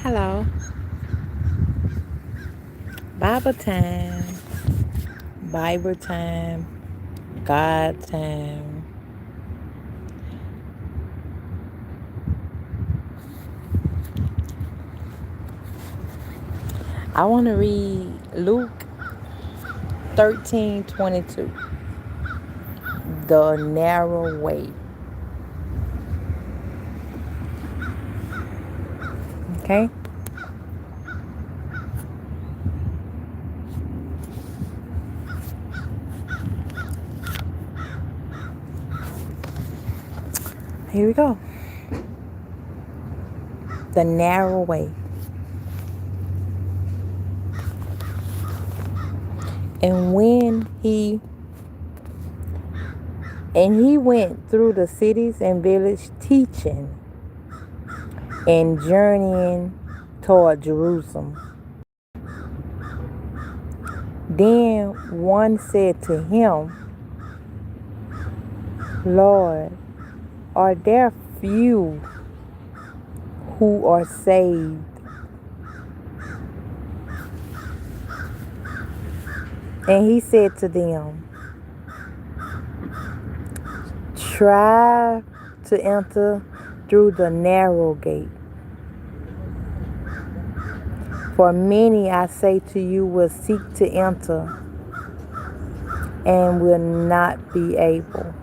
Hello, Bible time, Bible time, God time. I want to read Luke 13:22. The narrow way. Okay? Here we go. The narrow way. And when he went through the cities and villages teaching and journeying toward Jerusalem. Then one said to him, Lord, are there few who are saved? And he said to them, try to enter through the narrow gate. For many, I say to you, will seek to enter and will not be able.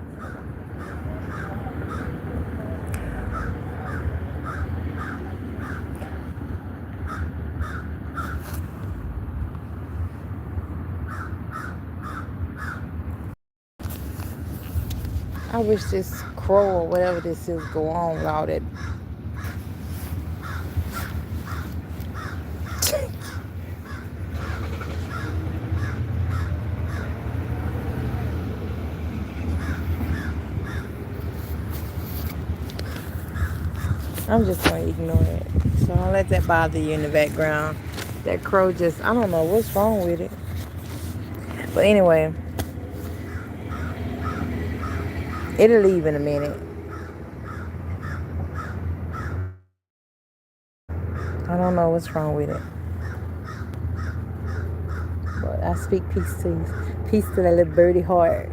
I wish this crow or whatever this is go on with all that. I'm just going to ignore it. So I'll let that bother you in the background. That crow just, I don't know what's wrong with it. But anyway, it'll leave in a minute. I don't know what's wrong with it. But I speak peace to you. Peace to that little birdie heart.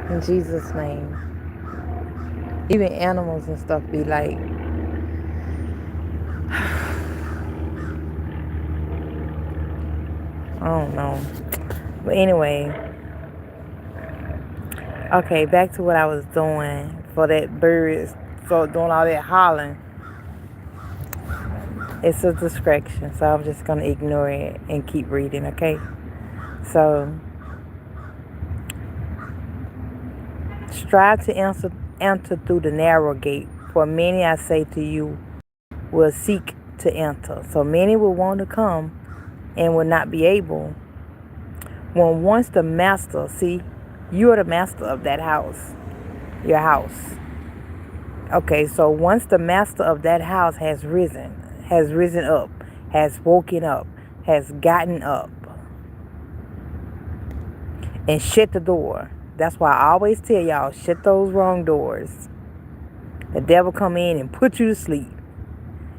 In Jesus' name. Even animals and stuff be like, I don't know. But anyway, okay, back to what I was doing for that bird. So doing all that hollering. It's a distraction, so I'm just going to ignore it and keep reading, okay? So, strive to enter through the narrow gate, for many, I say to you, will seek to enter. So many will want to come and will not be able. When once the master, see, you are the master of that house, your house. Okay, so once the master of that house has risen up, has woken up, has gotten up, and shut the door. That's why I always tell y'all, shut those wrong doors. The devil come in and put you to sleep.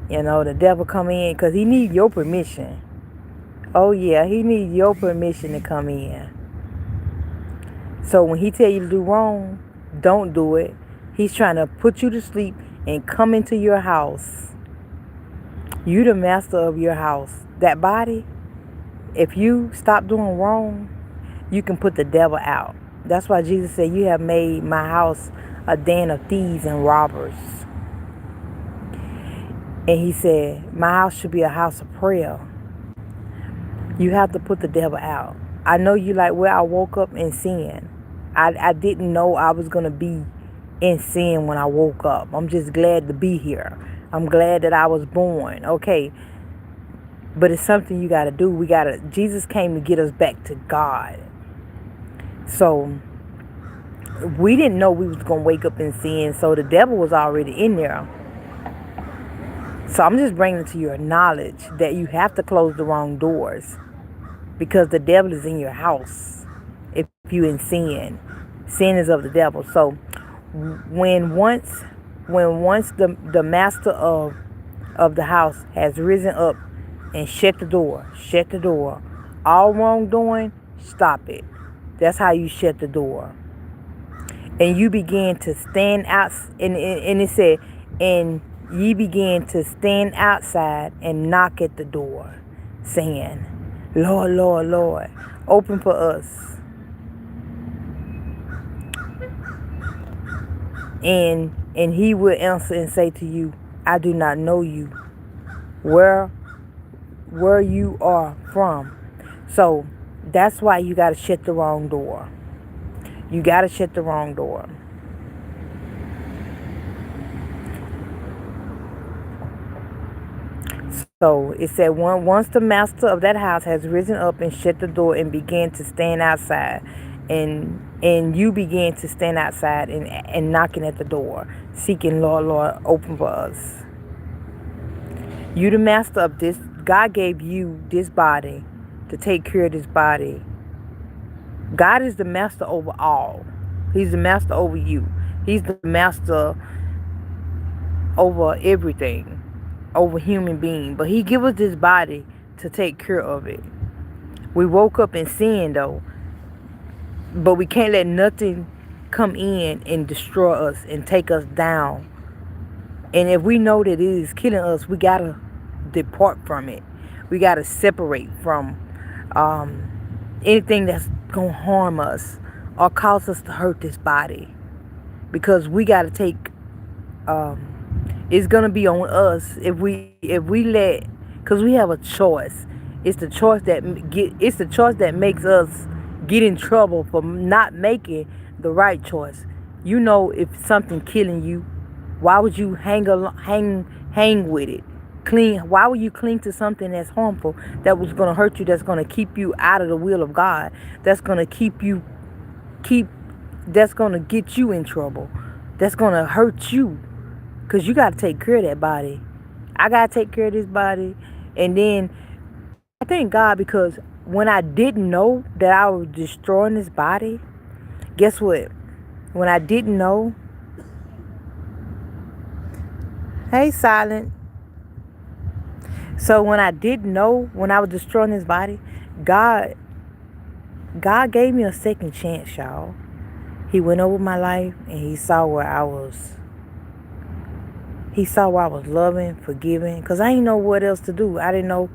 You know, the devil come in because he need your permission. Oh yeah, he need your permission to come in. So when he tell you to do wrong, don't do it. He's trying to put you to sleep and come into your house. You the master of your house. That body, if you stop doing wrong, you can put the devil out. That's why Jesus said, you have made my house a den of thieves and robbers. And he said, my house should be a house of prayer. You have to put the devil out. I know you like, well, I woke up in sin. I didn't know I was going to be in sin when I woke up. I'm just glad to be here. I'm glad that I was born. Okay. But it's something you got to do. Jesus came to get us back to God. So we didn't know we was going to wake up in sin. So the devil was already in there. So I'm just bringing it to your knowledge that you have to close the wrong doors. Because the devil is in your house. If you in sin. Sin is of the devil. So when once when once the master of the house has risen up and shut the door. All wrongdoing, stop it. That's how you shut the door. And you begin to stand out, and it said, and ye began to stand outside and knock at the door, saying, Lord, Lord, Lord, open for us. And he will answer and say to you, I do not know you, where you are from. So that's why you got to shut the wrong door. You got to shut the wrong door. So it said, once the master of that house has risen up and shut the door and began to stand outside, and you began to stand outside and knocking at the door, seeking, Lord, Lord, open for us. You the master of this. God gave you this body to take care of this body. God is the master over all. He's the master over you. He's the master over everything, over human being. But he give us this body to take care of it. We woke up in sin though, but we can't let nothing come in and destroy us and take us down. And if we know that it is killing us, we gotta depart from it. We gotta separate from anything that's gonna harm us or cause us to hurt this body, because we gotta take. It's gonna be on us if we let, because we have a choice. It's the choice that makes us get in trouble for not making the right choice. You know, if something killing you, why would you hang with it? Why would you cling to something that's harmful, that was going to hurt you, that's going to keep you out of the will of God, that's going to that's going to get you in trouble, that's going to hurt you, because you got to take care of that body. I got to take care of this body. And then I thank God, because when I didn't know that I was destroying this body, guess what? When I didn't know, hey, Silent. So when I didn't know, when I was destroying this body, God gave me a second chance, y'all. He went over my life and he saw where I was. He saw where I was loving, forgiving, because I didn't know what else to do. I didn't know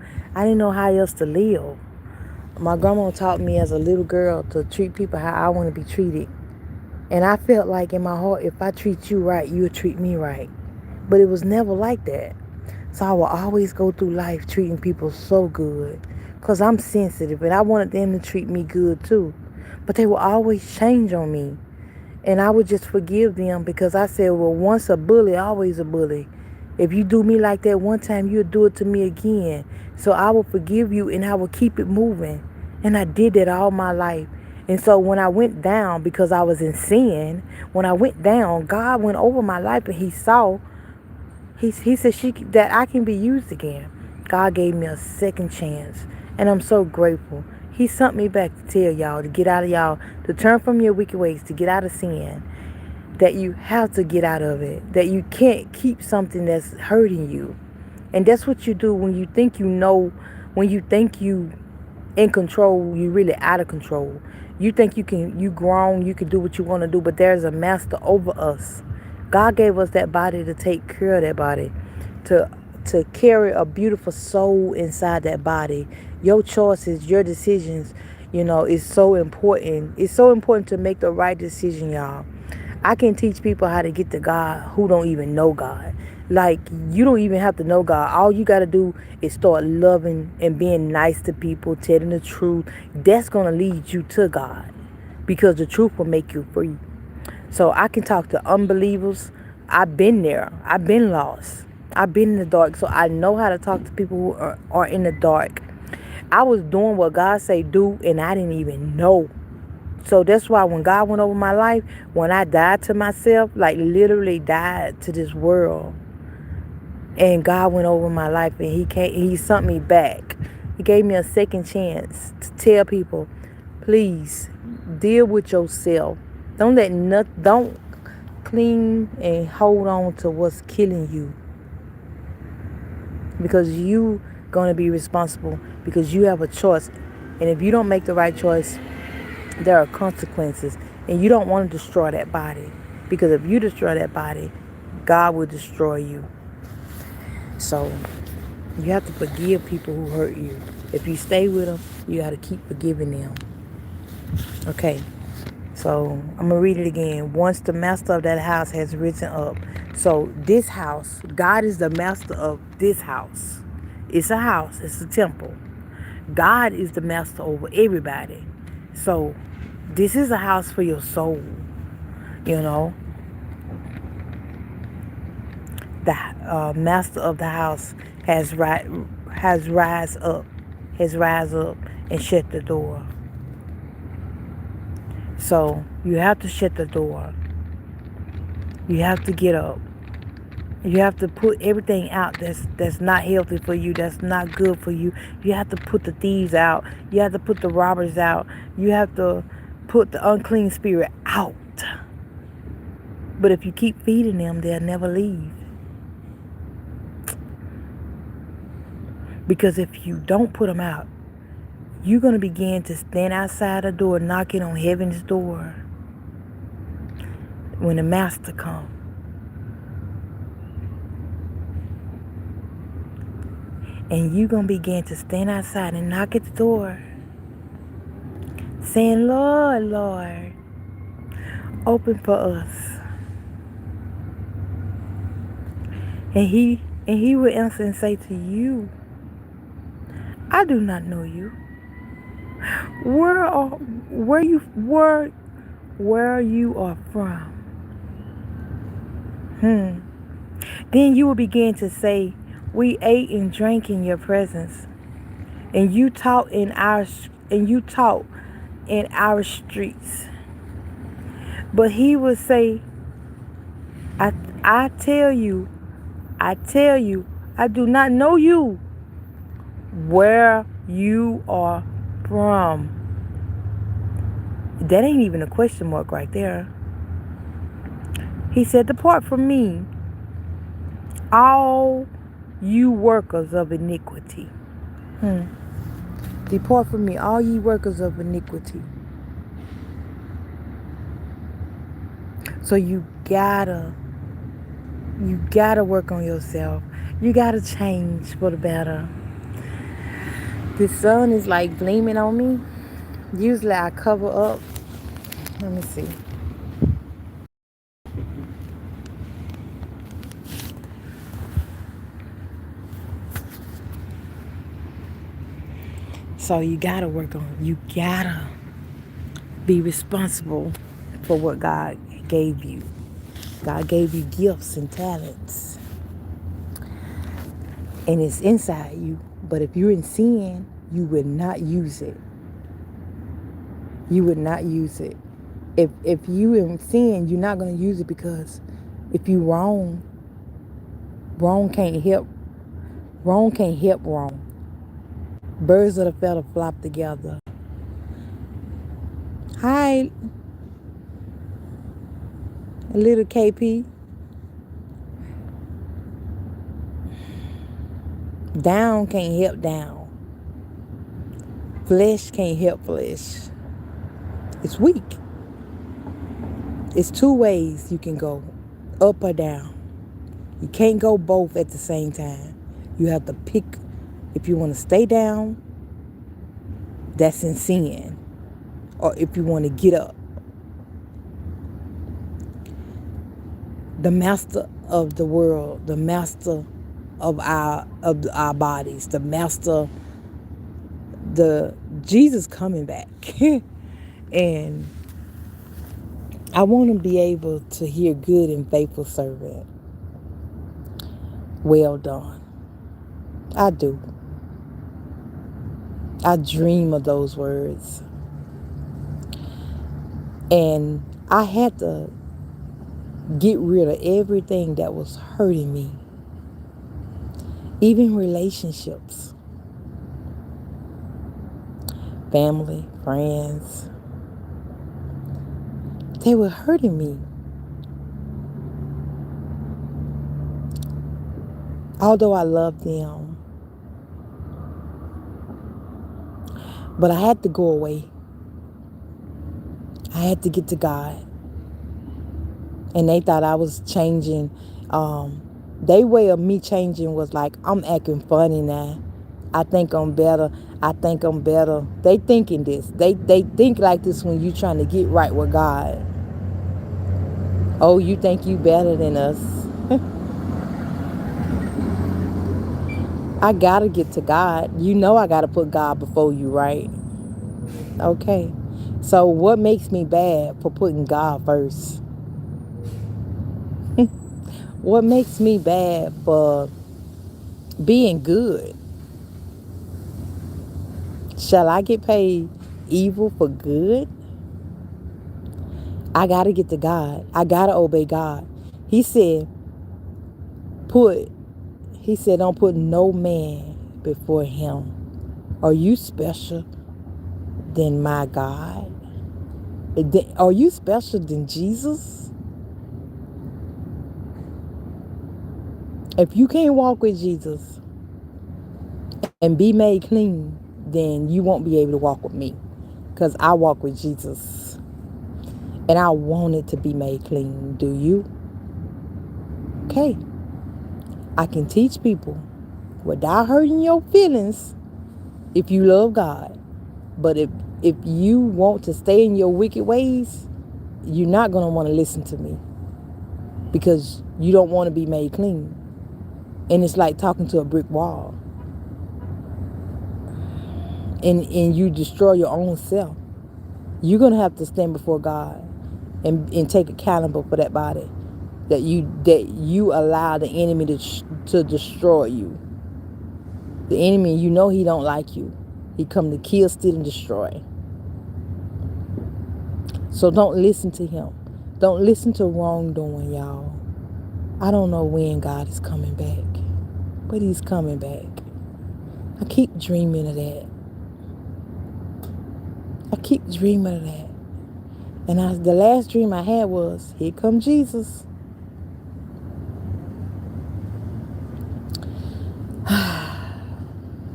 how else to live. My grandma taught me as a little girl to treat people how I want to be treated. And I felt like in my heart, if I treat you right, you'll treat me right. But it was never like that. So I will always go through life treating people so good, because I'm sensitive and I wanted them to treat me good too. But they will always change on me. And I would just forgive them, because I said, well, once a bully, always a bully. If you do me like that one time, you'll do it to me again. So I will forgive you and I will keep it moving. And I did that all my life. And so when I went down, because I was in sin, when I went down, God went over my life and he saw, he said that I can be used again. God gave me a second chance. And I'm so grateful. He sent me back to tell y'all to get out of y'all, to turn from your wicked ways, to get out of sin. That you have to get out of it. That you can't keep something that's hurting you. And that's what you do when you think you know, when you think you in control, you really out of control. You think you grown, you can do what you want to do, but there's a master over us. God gave us that body to take care of that body, to carry a beautiful soul inside that body. Your choices, your decisions, is so important. It's so important to make the right decision, y'all. I can teach people how to get to God who don't even know God. Like, you don't even have to know God. All you got to do is start loving and being nice to people, telling the truth. That's going to lead you to God, because the truth will make you free. So I can talk to unbelievers. I've been there. I've been lost. I've been in the dark. So I know how to talk to people who are in the dark. I was doing what God say do, and I didn't even know. So that's why when God went over my life, when I died to myself, like literally died to this world, and God went over my life and he sent me back. He gave me a second chance to tell people, please deal with yourself. Don't cling and hold on to what's killing you, because you going to be responsible, because you have a choice. And if you don't make the right choice, there are consequences. And you don't want to destroy that body, because if you destroy that body, God will destroy you. So you have to forgive people who hurt you. If you stay with them, you got to keep forgiving them. Okay. So I'm going to read it again. Once the master of that house has risen up. So this house, God is the master of this house. It's a house. It's a temple. God is the master over everybody. So this is a house for your soul. You know. The master of the house has rise up and shut the door. So you have to shut the door. You have to get up. You have to put everything out that's not healthy for you, that's not good for you. You have to put the thieves out. You have to put the robbers out. You have to put the unclean spirit out. But if you keep feeding them, they'll never leave. Because if you don't put them out, you're going to begin to stand outside the door, knocking on heaven's door when the master comes. And you're going to begin to stand outside and knock at the door, saying, Lord, Lord, open for us. And he will answer and say to you, I do not know you. Where you are from. Then you will begin to say, we ate and drank in your presence, and you taught in our streets. But he will say, I tell you, I do not know you. Where you are from. That ain't even a question mark right there. He said, depart from me, all you workers of iniquity. Depart from me, all ye workers of iniquity. So you gotta work on yourself. You gotta change for the better. The sun is like gleaming on me. Usually I cover up. Let me see. So you gotta work on it. You gotta be responsible for what God gave you. God gave you gifts and talents. And it's inside you. But if you're in sin, you would not use it. You would not use it. If you in sin, you're not going to use it, because if you wrong can't help wrong. Birds of a feather flock together. Hi, little KP. Down can't help down. Flesh can't help flesh. It's weak. It's two ways you can go, up or down. You can't go both at the same time. You have to pick. If you want to stay down, that's in sin. Or if you want to get up. The master of the world, the master of our bodies, the master, the Jesus coming back. And I want to be able to hear good and faithful servant. Well done. I do. I dream of those words. And I had to get rid of everything that was hurting me. Even relationships. Family, friends. They were hurting me. Although I love them, but I had to go away. I had to get to God. And they thought I was changing. Their way of me changing was like, I'm acting funny now. I think I'm better. I think I'm better. They thinking this. They think like this when you trying to get right with God. Oh, you think you better than us. I gotta get to God. You know I gotta put God before you, right? Okay. So what makes me bad for putting God first? What makes me bad for being good? Shall I get paid evil for good? I gotta get to God. I gotta obey God. He said, put, he said, don't put no man before him. Are you special than my God? Are you special than Jesus? If you can't walk with Jesus and be made clean, then you won't be able to walk with me. Because I walk with Jesus. And I want it to be made clean. Do you? Okay. I can teach people without hurting your feelings if you love God. But if you want to stay in your wicked ways, you're not going to want to listen to me because you don't want to be made clean. And it's like talking to a brick wall. And you destroy your own self. You're going to have to stand before God and take accountable for that body that you allow the enemy to destroy you. The enemy, you know he don't like you. He come to kill, steal, and destroy. So don't listen to him. Don't listen to wrongdoing, y'all. I don't know when God is coming back, but he's coming back. I keep dreaming of that. I keep dreaming of that. And the last dream I had was, here come Jesus.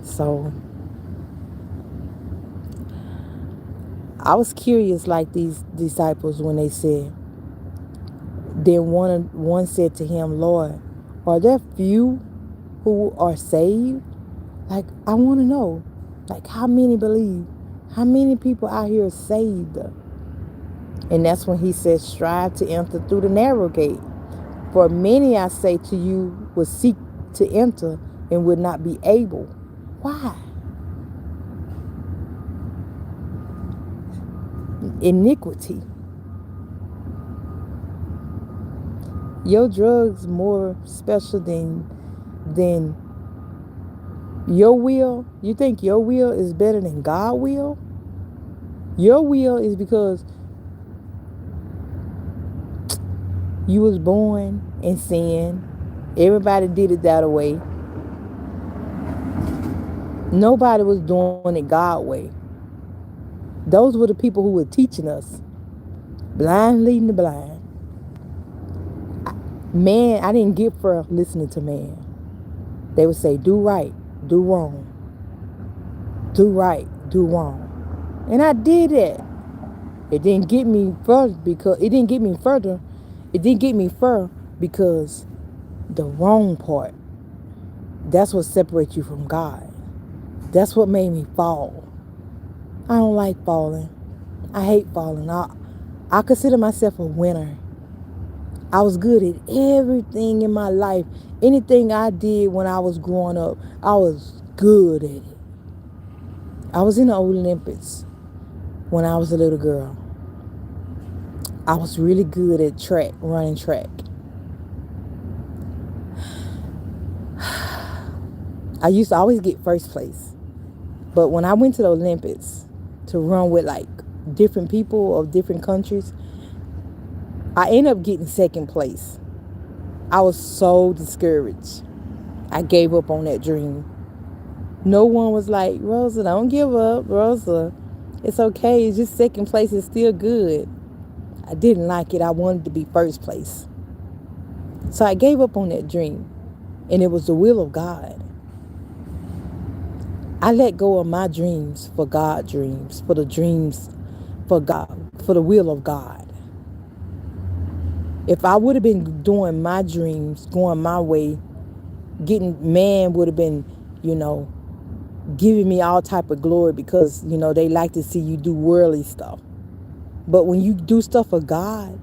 So I was curious like these disciples when they said, then one said to him, Lord, are there few who are saved? Like, I want to know, like, how many believe? How many people out here are saved? And that's when he says, strive to enter through the narrow gate. For many, I say to you, will seek to enter and will not be able. Why? Iniquity. Your drugs more special than your will. You think your will is better than God's will? Your will is because you was born in sin. Everybody did it that way. Nobody was doing it God's way. Those were the people who were teaching us. Blind leading the blind. Man, I didn't get for listening to man. They would say, do right, do wrong. Do right, do wrong. And I did that. It didn't get me further because it didn't get me further. It didn't get me further because the wrong part. That's what separates you from God. That's what made me fall. I don't like falling. I hate falling. I consider myself a winner. I was good at everything in my life. Anything I did when I was growing up, I was good at it. I was in the Olympics when I was a little girl. I was really good at running track. I used to always get first place. But when I went to the Olympics to run with like different people of different countries, I ended up getting second place. I was so discouraged. I gave up on that dream. No one was like, Rosa, don't give up, Rosa. It's okay. It's just second place is still good. I didn't like it. I wanted to be first place. So I gave up on that dream. And it was the will of God. I let go of my dreams for God dreams, for the dreams for God, for the will of God. If I would have been doing my dreams, going my way, getting man would have been, you know, giving me all type of glory because, you know, they like to see you do worldly stuff. But when you do stuff for God,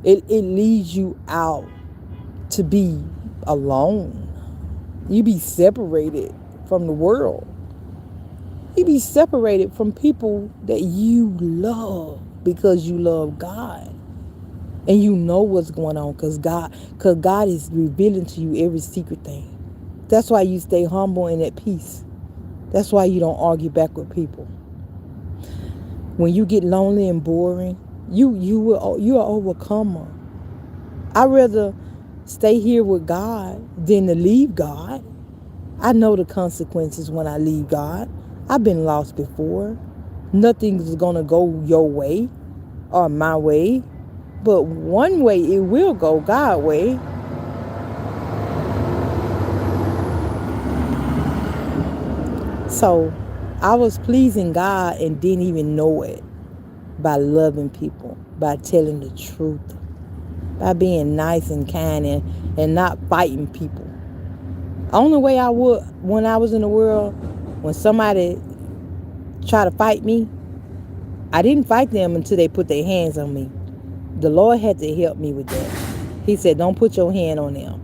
it leads you out to be alone. You be separated from the world. You be separated from people that you love because you love God. And you know what's going on because God is revealing to you every secret thing. That's why you stay humble and at peace. That's why you don't argue back with people. When you get lonely and boring, you're an overcomer. I'd rather stay here with God than to leave God. I know the consequences when I leave God. I've been lost before. Nothing's gonna go your way or my way, but one way it will go God's way. So I was pleasing God and didn't even know it by loving people, by telling the truth, by being nice and kind and not fighting people. Only way I would when I was in the world, when somebody tried to fight me, I didn't fight them until they put their hands on me. The Lord had to help me with that. He said, "Don't put your hand on them.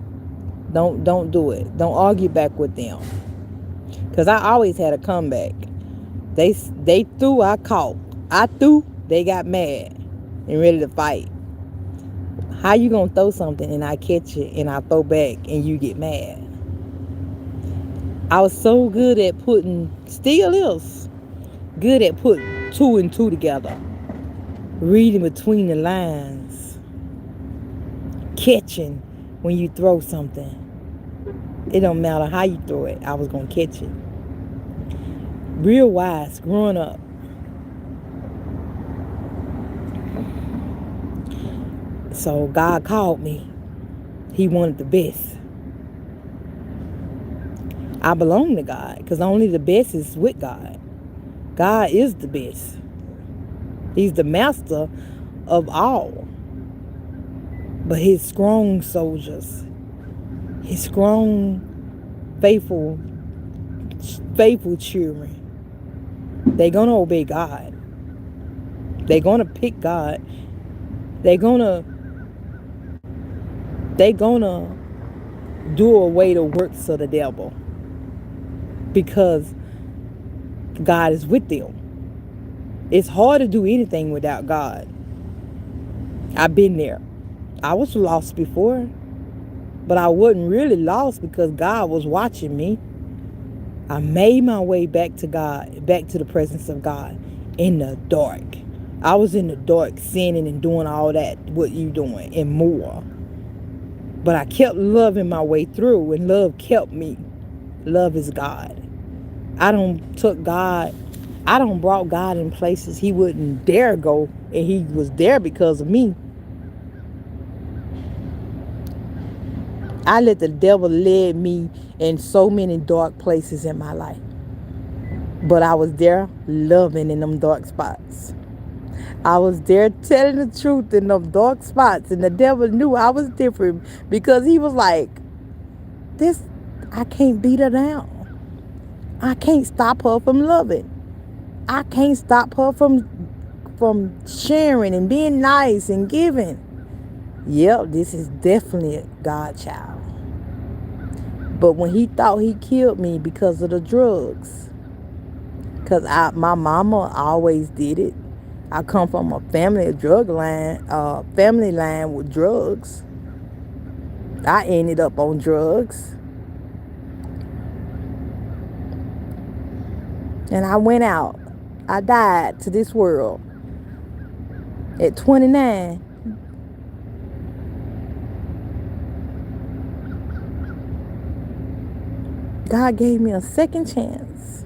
Don't do it. Don't argue back with them." Cause I always had a comeback. They threw, I caught. I threw, they got mad and ready to fight. How you gonna throw something and I catch it and I throw back and you get mad? I was so good at putting, still is, good at putting two and two together. Reading between the lines. Catching when you throw something. It don't matter how you throw it, I was gonna catch it. Real wise, growing up. So God called me. He wanted the best. I belong to God because only the best is with God. God is the best. He's the master of all. But his strong soldiers, his strong, faithful children, they're going to obey God. They're going to pick God. They're going to do away the works of the devil because God is with them. It's hard to do anything without God. I've been there. I was lost before, but I wasn't really lost because God was watching me. I made my way back to God, back to the presence of God in the dark. I was in the dark sinning and doing all that, what you doing, and more. But I kept loving my way through, and love kept me. Love is God. I don't brought God in places he wouldn't dare go, and he was there because of me. I let the devil lead me in so many dark places in my life. But I was there loving in them dark spots. I was there telling the truth in them dark spots. And the devil knew I was different because he was like, this, I can't beat her down. I can't stop her from loving. I can't stop her from sharing and being nice and giving. Yep, this is definitely a God child. But when he thought he killed me because of the drugs, because my mama always did it. I come from a family line with drugs. I ended up on drugs. And I went out. I died to this world at 29. God gave me a second chance.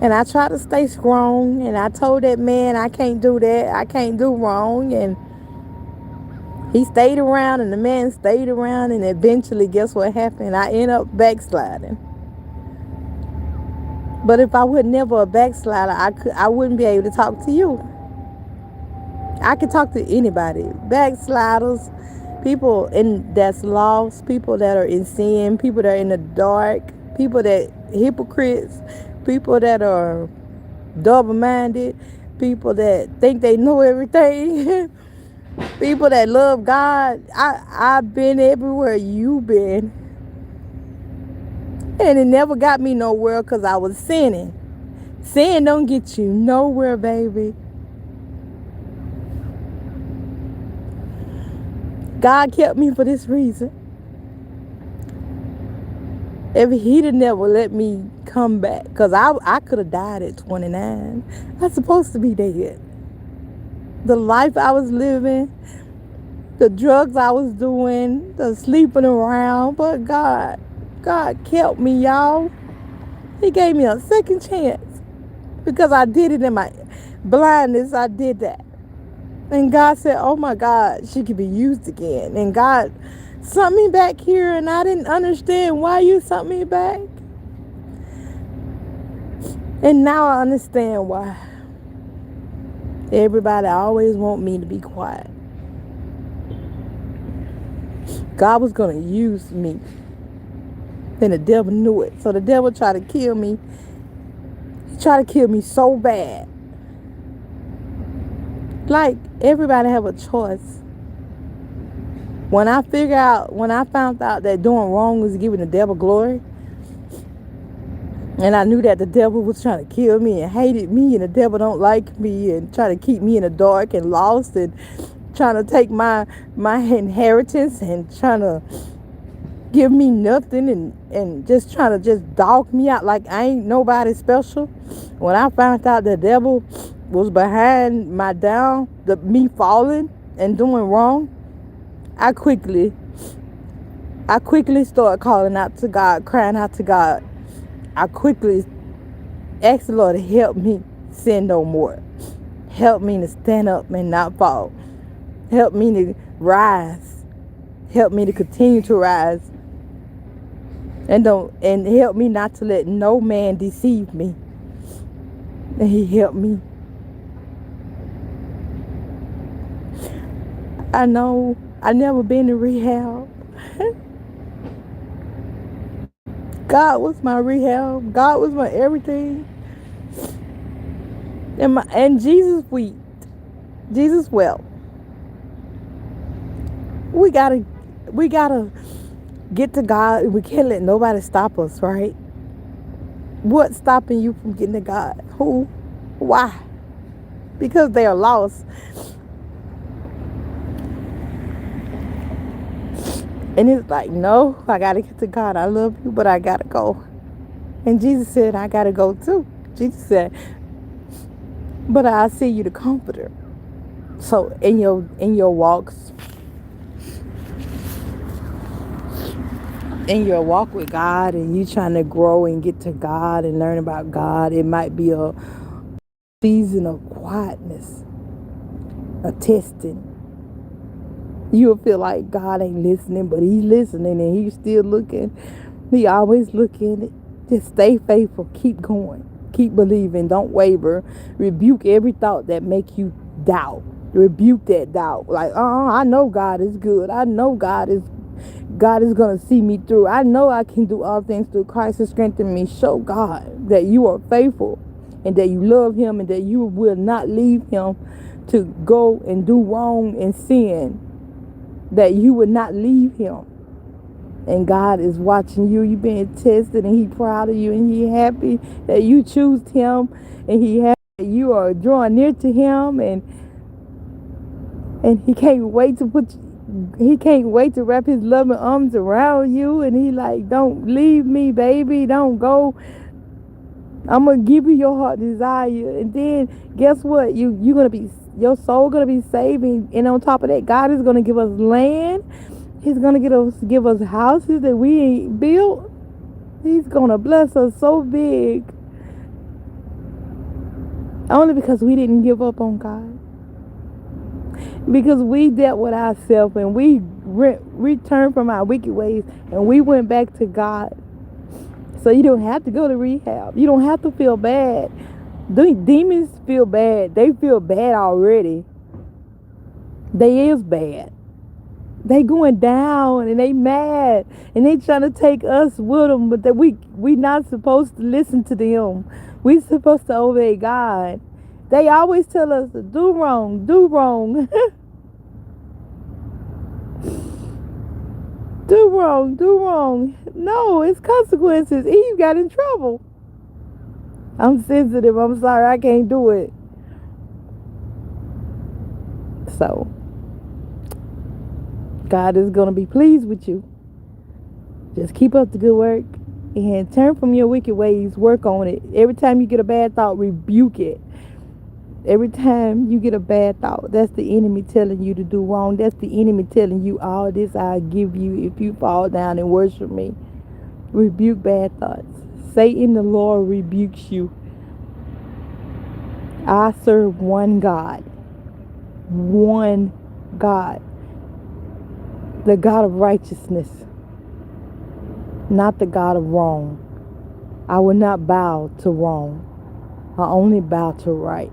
And I tried to stay strong, and I told that man I can't do that, I can't do wrong, and he stayed around, and the man stayed around, and eventually, guess what happened? I ended up backsliding. But if I would never a backslider, I wouldn't be able to talk to you. I can talk to anybody. Backsliders, people that's lost, people that are in sin, people that are in the dark, people that hypocrites, people that are double-minded, people that think they know everything, people that love God. I've been everywhere you've been, and it never got me nowhere because I was sinning. Sin don't get you nowhere, baby. God kept me for this reason. If he'd have never let me come back, because I could have died at 29. I was supposed to be dead. The life I was living, the drugs I was doing, the sleeping around, but God kept me, y'all. He gave me a second chance because I did it in my blindness. I did that. And God said, oh my God, she could be used again. And God sent me back here, and I didn't understand why you sent me back. And now I understand why. Everybody always want me to be quiet. God was going to use me. And the devil knew it. So the devil tried to kill me. He tried to kill me so bad. Like, everybody have a choice. When I found out that doing wrong was giving the devil glory, and I knew that the devil was trying to kill me and hated me, and the devil don't like me and try to keep me in the dark and lost and trying to take my inheritance and trying to give me nothing and just trying to just dog me out like I ain't nobody special. When I found out the devil was behind me falling and doing wrong, I quickly started calling out to God, crying out to God. I quickly asked the Lord to help me sin no more. Help me to stand up and not fall. Help me to rise. Help me to continue to rise. And help me not to let no man deceive me. And he helped me. I know I never been to rehab. God was my rehab. God was my everything. And Jesus wept. Jesus wept. We gotta get to God. We can't let nobody stop us, right? What's stopping you from getting to God? Who? Why? Because they are lost. And it's like, no, I got to get to God. I love you, but I got to go. And Jesus said, I got to go too. Jesus said, but I'll see you the comforter. So in your walks, in your walk with God, and you trying to grow and get to God and learn about God, it might be a season of quietness, a testing. You'll feel like God ain't listening, but he's listening and he's still looking. He always looking. Just stay faithful. Keep going. Keep believing. Don't waver. Rebuke every thought that make you doubt. Rebuke that doubt. Like, I know God is good. I know God is going to see me through. I know I can do all things through Christ who strengthens me. Show God that you are faithful and that you love him and that you will not leave him to go and do wrong and sin. That you would not leave him. And God is watching you. You're being tested, and he's proud of you, and he's happy that you choose him, and he happy that you are drawing near to him, and he can't wait to wrap his loving arms around you, and he like, don't leave me, baby, don't go. I'm gonna give you your heart desire. And then guess what? Your soul gonna be saved, and on top of that, God is gonna give us land. He's gonna give us houses that we ain't built. He's gonna bless us so big. Only because we didn't give up on God. Because we dealt with ourselves and we returned from our wicked ways and we went back to God. So you don't have to go to rehab. You don't have to feel bad. The demons feel bad. They feel bad already. They is bad. They going down and they mad and they trying to take us with them, but that we not supposed to listen to them. We supposed to obey God. They always tell us to do wrong, do wrong, do wrong, do wrong. No, it's consequences. Eve got in trouble. I'm sensitive. I'm sorry. I can't do it. So God is gonna be pleased with you. Just keep up the good work and turn from your wicked ways. Work on it. Every time you get a bad thought, rebuke it. Every time you get a bad thought, that's the enemy telling you to do wrong. That's the enemy telling you, all this I'll give you if you fall down and worship me. Rebuke bad thoughts. Satan, the Lord rebukes you. I serve one God. One God. The God of righteousness. Not the God of wrong. I will not bow to wrong. I only bow to right.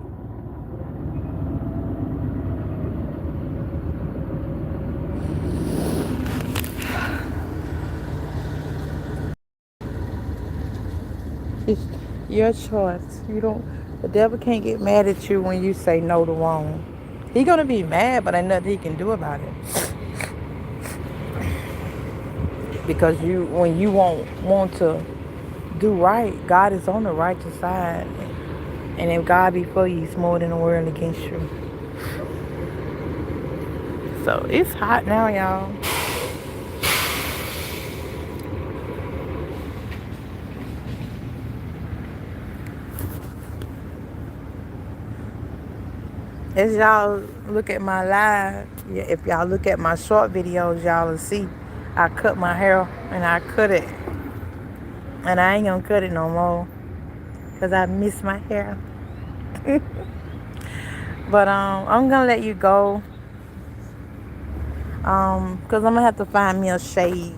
It's your choice. You don't. The devil can't get mad at you when you say no to wrong. He gonna be mad, but ain't nothing he can do about it. Because when you won't want to do right, God is on the righteous side. And if God be for you, He's more than the world against you. So it's hot now, y'all. As y'all look at my live, if y'all look at my short videos, y'all will see I cut my hair and I cut it. And I ain't gonna cut it no more because I miss my hair. But I'm gonna let you go because I'm gonna have to find me a shade.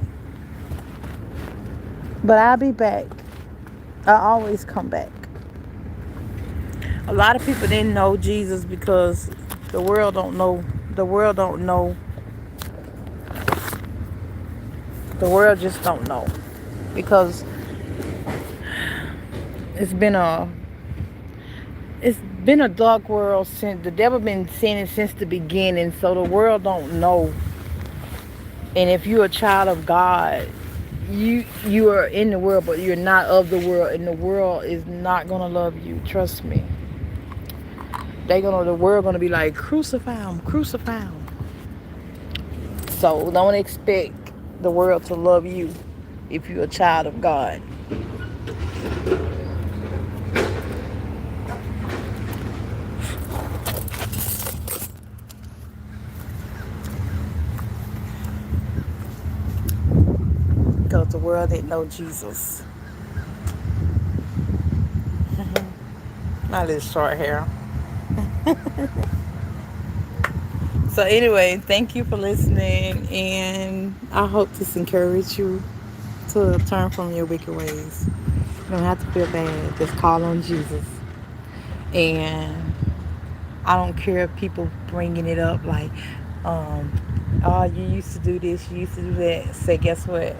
But I'll be back. I always come back. A lot of people didn't know Jesus because the world don't know. The world don't know. The world just don't know because it's been a dark world since the devil been sinning since the beginning. So the world don't know. And if you're a child of God, you are in the world, but you're not of the world, and the world is not gonna love you. Trust me. The world gonna be like, crucify him, crucify him. So don't expect the world to love you if you're a child of God. Because the world didn't know Jesus. My little short hair. So anyway, thank you for listening, and I hope this encouraged you to turn from your wicked ways. You don't have to feel bad. Just call on Jesus. And I don't care if people bringing it up like, oh, you used to do this, you used to do that. Say, guess what?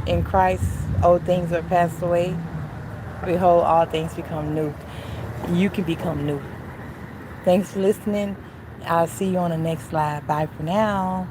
In Christ, old things are passed away. Behold, all things become new. You can become new. Thanks for listening. I'll see you on the next live. Bye for now.